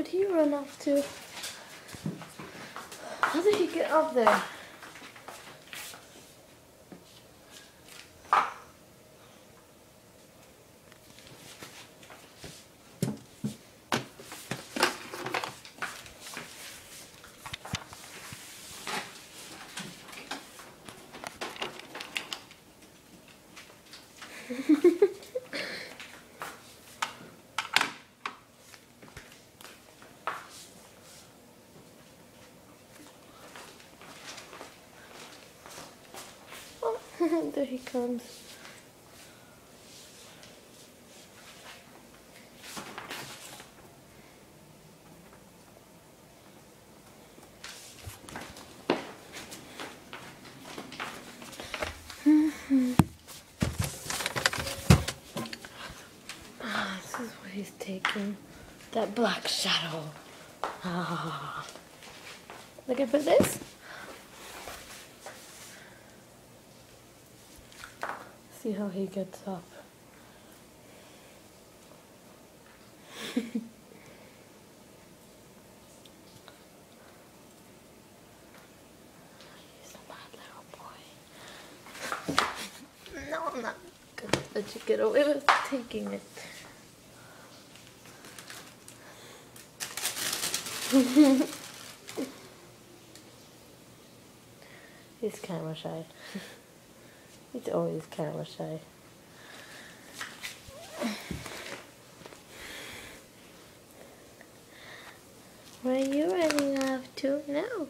Where'd he run off to? How did he get up there? There he comes. This is what he's taking. That black shadow. Looking for this? See how he gets up. He's a bad little boy. No, I'm not gonna let you get away with taking it. He's camera shy. He's always camera shy. Where are you running off to now?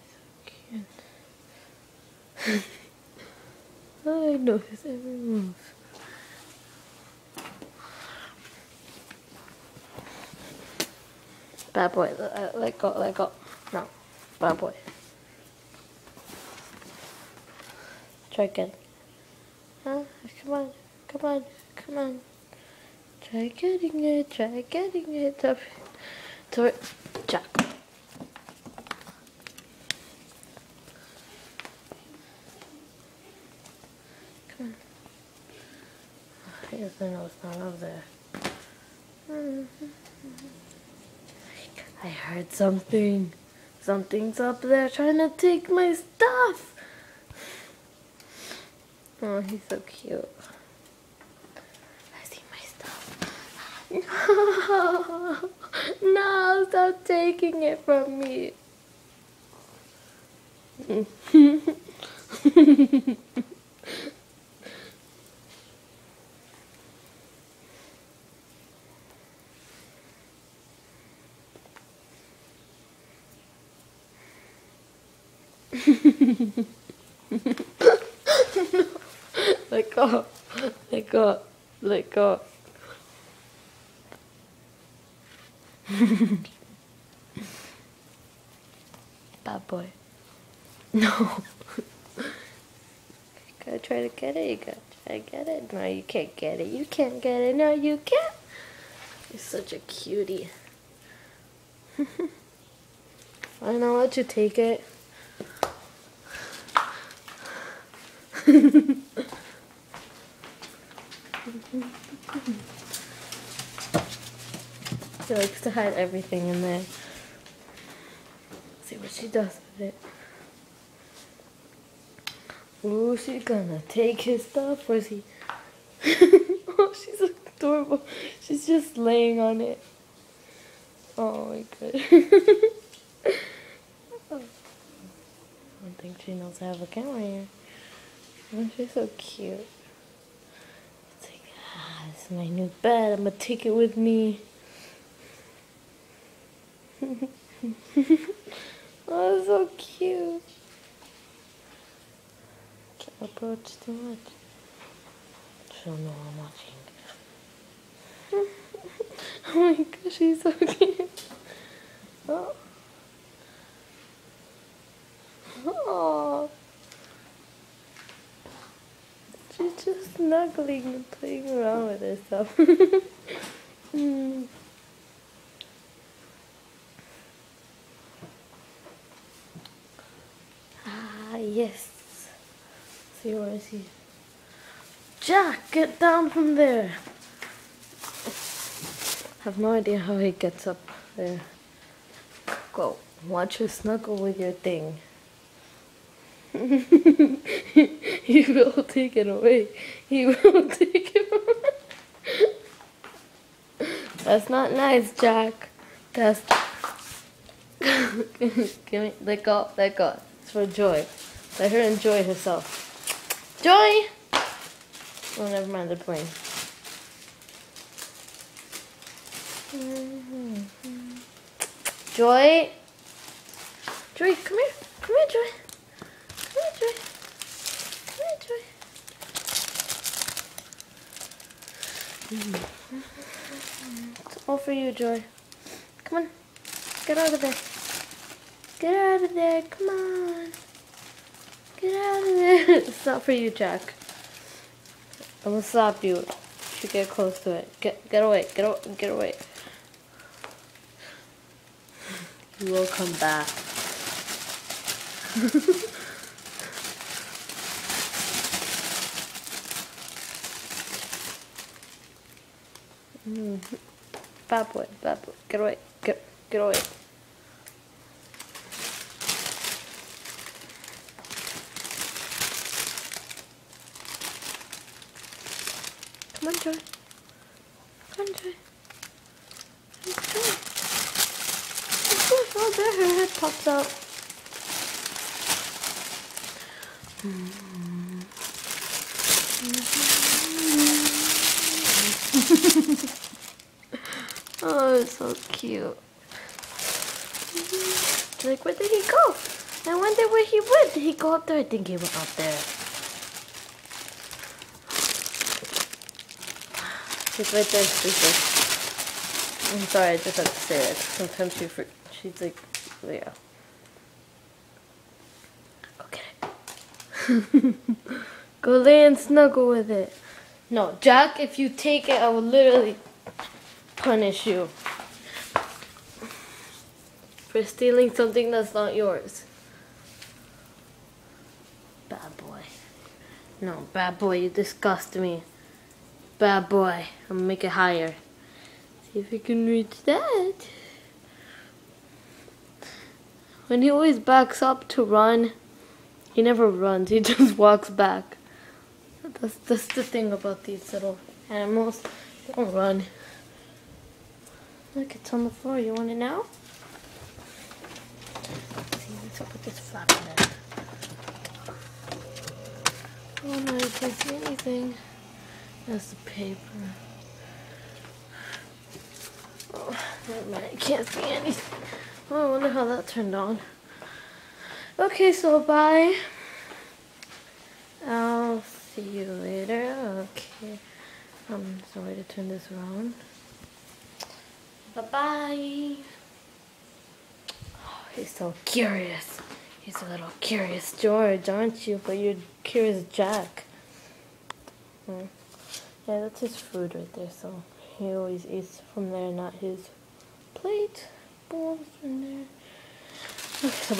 So cute. I know his every move. Bad boy, let go, let go. No, bad boy. Try again. Huh? Come on, come on, come on. Try getting it up. Toward Jack. Come on. He doesn't know it's not up there. I heard something. Something's up there trying to take my stuff. Oh, he's so cute. I see my stuff. No, stop taking it from me. Let go, let go, let go. Bad boy. No. You gotta try to get it, you gotta try to get it. No, you can't get it, you can't get it, no, you can't. You're such a cutie. Fine, I'll let you take it. She likes to hide everything in there. See what she does with it. Ooh, she's gonna take his stuff. Or is he? Oh, she's adorable. She's just laying on it. Oh my god. I don't think she knows I have a camera here. Oh, she's so cute. It's like, this is my new bed. I'm gonna take it with me. Oh, it's so cute. Can't approach too much. She'll know I'm watching. Oh my gosh, she's so cute. Oh. Oh. She's just snuggling and playing around with herself. Ah, yes. See, where is he? Jack, get down from there. have no idea how he gets up there. Go, watch her snuggle with your thing. He will take it away. He will take it away. That's not nice, Jack. That's... Give me, let go, let go. It's for Joy. Let her enjoy herself. Joy! Oh, never mind, they're playing. Joy! Joy, come here. Come here, Joy. Come here, Joy. Come here, Joy. It's all for you, Joy. Come on. Get out of there. Get out of there. Come on. Get out of there. It's not for you, Jack. I'm gonna slap you. You should get close to it. Get away. Get away. You will come back. Bad boy. Get away. Get away. Come on, Joy. Come on, Joy. Oh, there, her head pops out. Oh, it's so cute. Like, where did he go? I wonder where he went. Did he go up there? I think he went up there. She's right there. I'm sorry, I just have to say it. Sometimes she's like, yeah. Go get it. Go lay and snuggle with it. No, Jack, if you take it, I will literally punish you for stealing something that's not yours. Bad boy. No, bad boy, you disgust me. Bad boy. I'm gonna make it higher. See if you can reach that. When he always backs up to run, he never runs, he just walks back. That's the thing about these little animals. They don't run. Look, it's on the floor. You want it now? Let's see, let's put this flap in there. Oh no, you can't see anything. That's the paper. Oh, never mind, I can't see anything. Oh, I wonder how that turned on. Okay, so bye. I'll see you later. Okay. Sorry to turn this around. Bye-bye. Oh, he's so curious. He's a little curious George, aren't you? But you're curious Jack. Yeah, that's his food right there, so he always eats from there, not his plate. Bowls in there. Okay, so bye.